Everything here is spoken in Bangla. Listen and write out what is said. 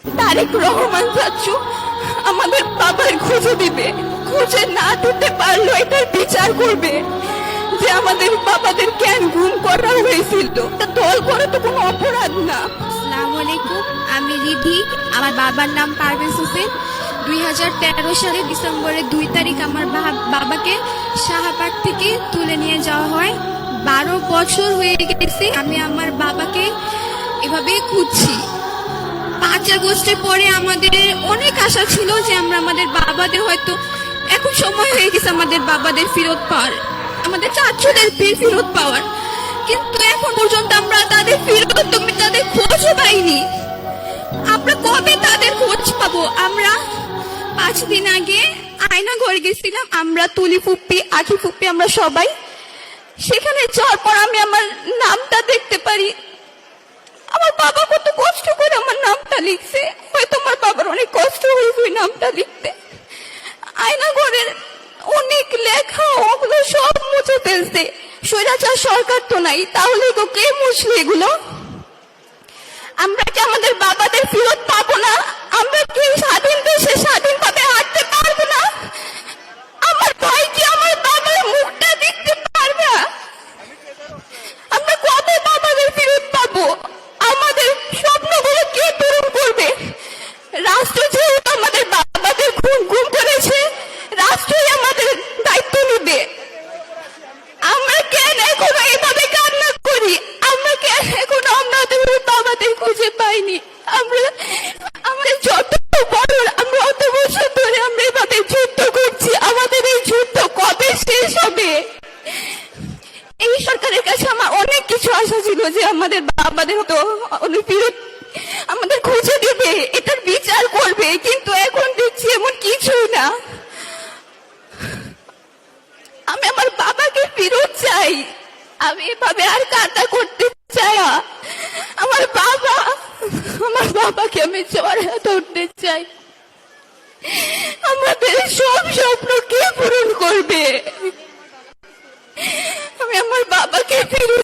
তারেক রহমান চাচ্ছু আমাদের বাবার খুঁজে দিবে, খুঁজে না দিতে পারলো এটার বিচার করবে যে আমাদের বাবাদের কেন গুম করা হয়েছিল। দল করে তো কোনো অপরাধ না। আসসালামু আলাইকুম, আমি রিধি। আমার বাবার নাম পারভেজ হোসেন। 2013 সালে ডিসেম্বরের 2 তারিখ আমার বাবাকে শাহবাগ থেকে তুলে নিয়ে যাওয়া হয়। 12 বছর হয়ে গেছে আমি আমার বাবাকে এভাবে খুঁজছি। 5 আগস্টের পরে আমাদের অনেক আশা ছিল যে আমরা আমাদের বাবাদের হয়তো এখন সময় হয়ে গেছে আমাদের বাবাদের ফেরত পাওয়ার, আমাদের চাচুদের ফেরত পাওয়ার, কিন্তু এখন পর্যন্ত আমরা তাদের তাদের খোঁজও পাইনি। আমরা কবে তাদের খোঁজ পাবো? আমরা 5 দিন আগে আয়না ঘরে গেছিলাম, আমরা তুলি ফুপ্পি, আখি ফুপ্পি, আমরা সবাই। সেখানে যাওয়ার পর আমি আমার নামটা দেখতে পারি। আমার বাবা কত কষ্ট করে আমার নামটা লিখছে, হয়তো আমার বাবার অনেক কষ্ট হয়েছে ওই নামটা লিখতে। আয়না ঘরের অনেক লেখা ওগুলো সব মুছে ফেলছে। স্বৈরাচার সরকার তো নাই, তাহলে তো কে মুছলে এগুলো? আমরা কি আমাদের বাবাদের ফেরত পাবো না? আমরা কি স্বাধীন দেশে স্বাধীনভাবে হাঁটতে পারবো না? আমার ভাই কি আমার বাবার মুখটা দেখতে পারবে? আমরা কবে বাবাদের ফেরত পাবো? আমাদের স্বপ্নগুলো কে পূরণ করবে? রাষ্ট্র যেহেতু আমাদের বাবাদের গুম করেছে, রাষ্ট্রই আমাদের দায়িত্ব নেবে। আমরা কেন এখনো এইভাবে কান্না করি? আমরা কেন এখনো আমাদের বাবাদের খুঁজে পাইনি? আমরা আমাদের যত বড়, আমরা অত বছর ধরে আমরা এভাবে যুদ্ধ করছি, আমাদের এই যুদ্ধ কবে শেষ হবে? এই সরকারের কাছে আমার অনেক কিছু আশা ছিল যে আমাদের বাবাদের তো ফেরত আমাদের খুঁজে দেবে, এটার বিচার করবে, কিন্তু এখন দেখছি এমন কিছুই না। আমি আমার বাবাকে ফেরত চাই। আমি এভাবে আর কান্না করতে চাই না। আমার বাবাকে আমি জড়ায় ধরতে চাই। আমাদের সব স্বপ্ন কে পূরণ করবে? আমি আমার বাবাকে ফেরত